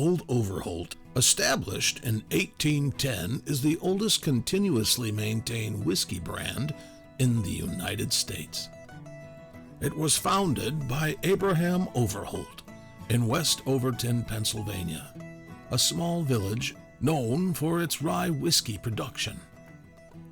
Old Overholt, established in 1810, is the oldest continuously maintained whiskey brand in the United States. It was founded by Abraham Overholt in West Overton, Pennsylvania, a small village known for its rye whiskey production.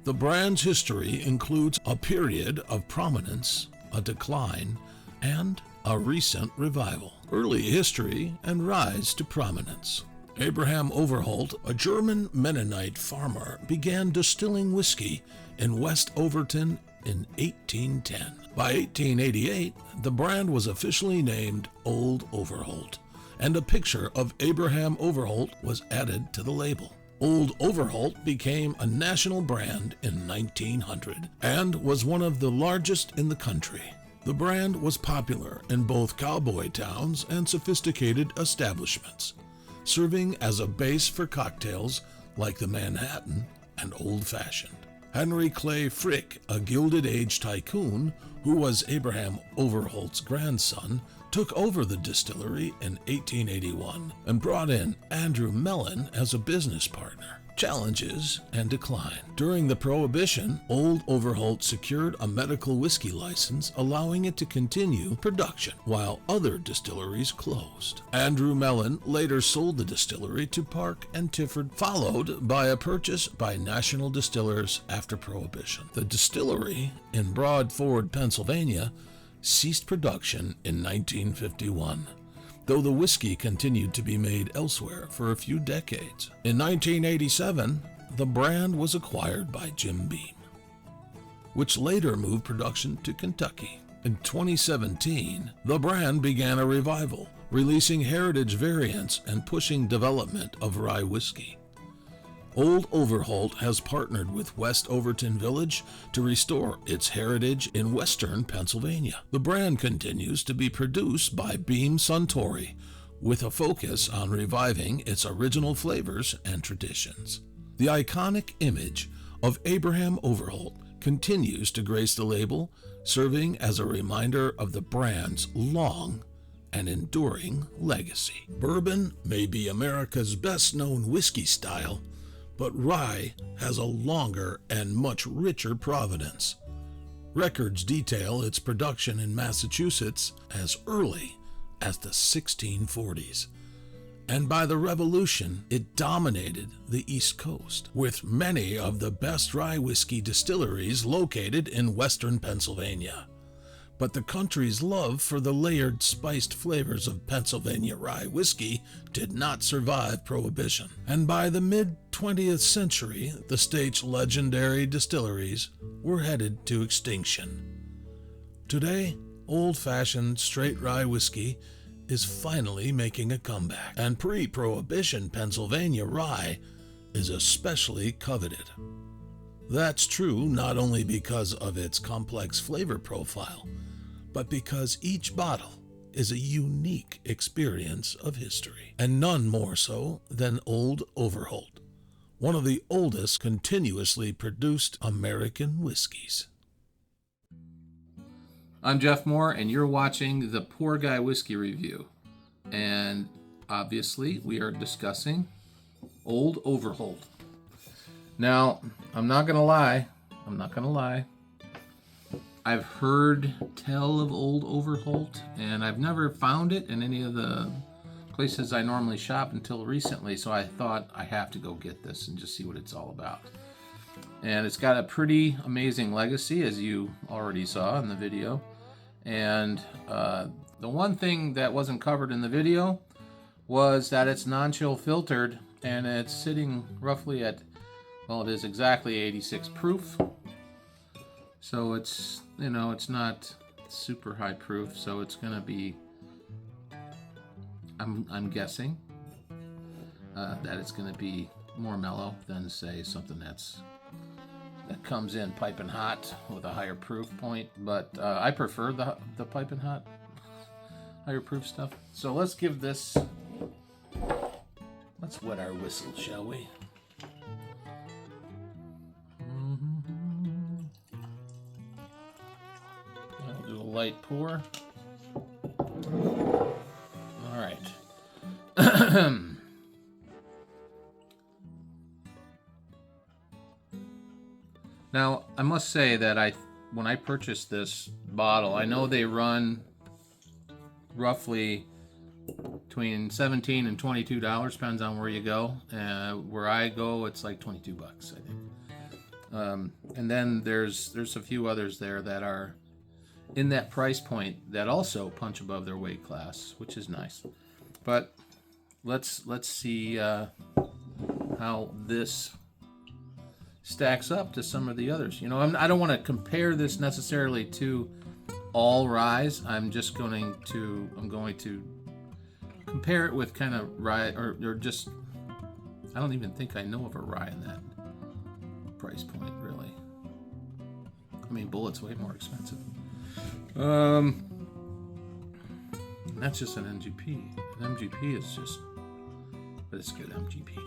The brand's history includes a period of prominence, a decline, and a recent revival. Early history and rise to prominence. Abraham Overholt, a German Mennonite farmer, began distilling whiskey in West Overton in 1810. By 1888, the brand was officially named Old Overholt, and a picture of Abraham Overholt was added to the label. Old Overholt became a national brand in 1900 and was one of the largest in the country. The brand was popular in both cowboy towns and sophisticated establishments, serving as a base for cocktails like the Manhattan and Old Fashioned. Henry Clay Frick, a Gilded Age tycoon who was Abraham Overholt's grandson, took over the distillery in 1881 and brought in Andrew Mellon as a business partner. Challenges and decline. During the Prohibition, Old Overholt secured a medical whiskey license, allowing it to continue production while other distilleries closed. Andrew Mellon later sold the distillery to Park and Tifford, followed by a purchase by National Distillers after Prohibition. The distillery in Broad Ford, Pennsylvania, ceased production in 1951. Though the whiskey continued to be made elsewhere for a few decades. In 1987, the brand was acquired by Jim Beam, which later moved production to Kentucky. In 2017, the brand began a revival, releasing heritage variants and pushing development of rye whiskey. Old Overholt has partnered with West Overton Village to restore its heritage in western Pennsylvania. The brand continues to be produced by Beam Suntory, with a focus on reviving its original flavors and traditions. The iconic image of Abraham Overholt continues to grace the label, serving as a reminder of the brand's long and enduring legacy. Bourbon may be America's best-known whiskey style, but rye has a longer and much richer provenance. Records detail its production in Massachusetts as early as the 1640s, and by the Revolution, it dominated the East Coast, with many of the best rye whiskey distilleries located in western Pennsylvania. But the country's love for the layered, spiced flavors of Pennsylvania rye whiskey did not survive Prohibition. And by the mid-20th century, the state's legendary distilleries were headed to extinction. Today, old-fashioned straight rye whiskey is finally making a comeback, and pre-Prohibition Pennsylvania rye is especially coveted. That's true not only because of its complex flavor profile, but because each bottle is a unique experience of history, and none more so than Old Overholt, one of the oldest continuously produced American whiskeys. I'm Jeff Moore, and you're watching the Poor Guy Whiskey Review. And obviously, we are discussing Old Overholt. Now, I'm not gonna lie. I've heard tell of Old Overholt, and I've never found it in any of the places I normally shop until recently, so I thought I have to go get this and just see what it's all about. And it's got a pretty amazing legacy, as you already saw in the video. And the one thing that wasn't covered in the video was that it's non-chill filtered, and it's sitting roughly at, well, it is exactly 86 proof. So it's, it's not super high proof, so it's going to be, I'm guessing that it's going to be more mellow than, say, something that comes in piping hot with a higher proof point. But I prefer the piping hot, higher proof stuff. So let's give this, let's wet our whistle, shall we? I'll do a light pour. All right. Now, I must say that when I purchased this bottle, I know they run roughly between $17 and $22, depends on where you go. Where I go, it's like $22, I think. And then there's a few others there that are in that price point that also punch above their weight class, which is nice. But let's see how this stacks up to some of the others. You know, I don't want to compare this necessarily to all ryes. I'm going to compare it with kind of rye, or just, I don't even think I know of a rye in that price point, really. I mean, Bullet's way more expensive. That's just an MGP. An MGP is just, but it's good MGP.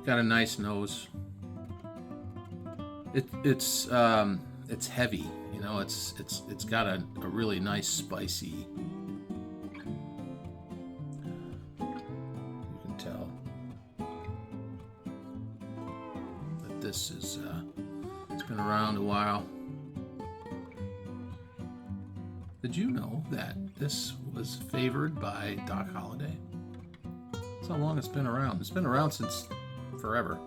Got a nice nose. It's heavy, you know. It's got a really nice spicy. You can tell that this is it's been around a while. Did you know that this was favored by Doc Holliday? That's how long it's been around. It's been around since forever.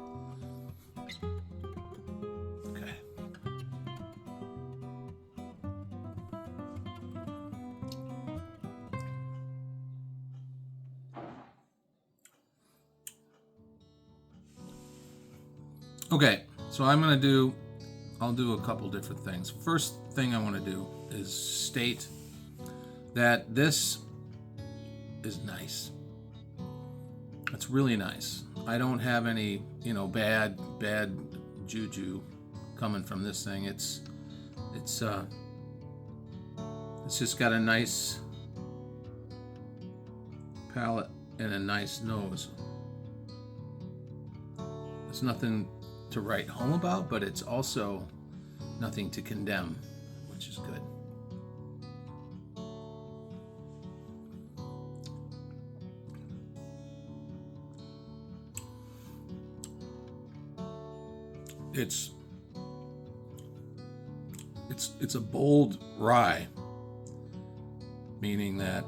Okay. Okay, so I'll do a couple different things. First thing I want to do is state that this is nice. It's really nice. I don't have any, bad juju coming from this thing. It's just got a nice palate and a nice nose. It's nothing to write home about, but it's also nothing to condemn, which is good. It's a bold rye, meaning that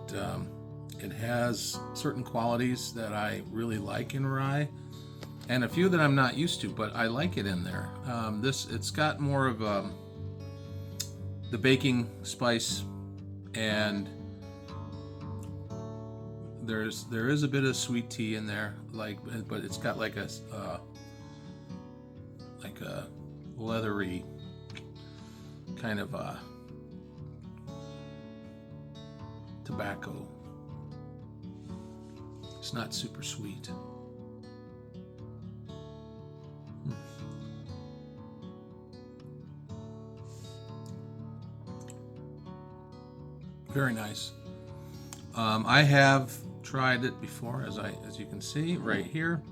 it has certain qualities that I really like in rye, and a few that I'm not used to, but I like it in there. It's got more of the baking spice, and there is a bit of sweet tea in there, but it's got like a leathery kind of tobacco. It's not super sweet. Very nice. I have tried it before, as you can see right here.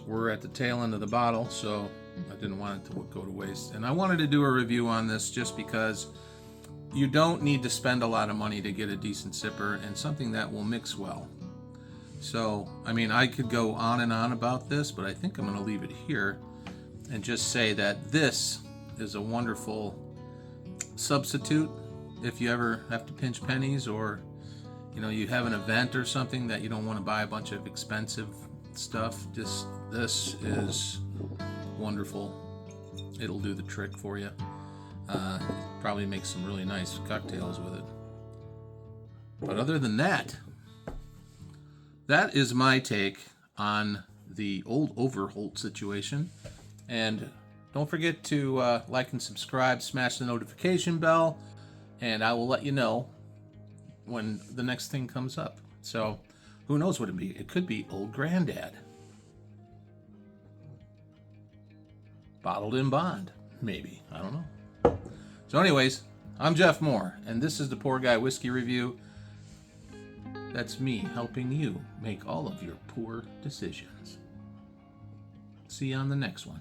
We're at the tail end of the bottle, so I didn't want it to go to waste. And I wanted to do a review on this just because you don't need to spend a lot of money to get a decent sipper and something that will mix well. So, I mean, I could go on and on about this, but I think I'm going to leave it here and just say that this is a wonderful substitute if you ever have to pinch pennies, or you have an event or something that you don't want to buy a bunch of expensive stuff. This is wonderful. It'll do the trick for you. Probably make some really nice cocktails with it. But other than that, that is my take on the Old Overholt situation. And don't forget to like and subscribe, smash the notification bell, and I will let you know when the next thing comes up. So who knows what it'd be? It could be Old Granddad. Bottled in bond, maybe. I don't know. So anyways, I'm Jeff Moore, and this is the Poor Guy Whiskey Review. That's me helping you make all of your poor decisions. See you on the next one.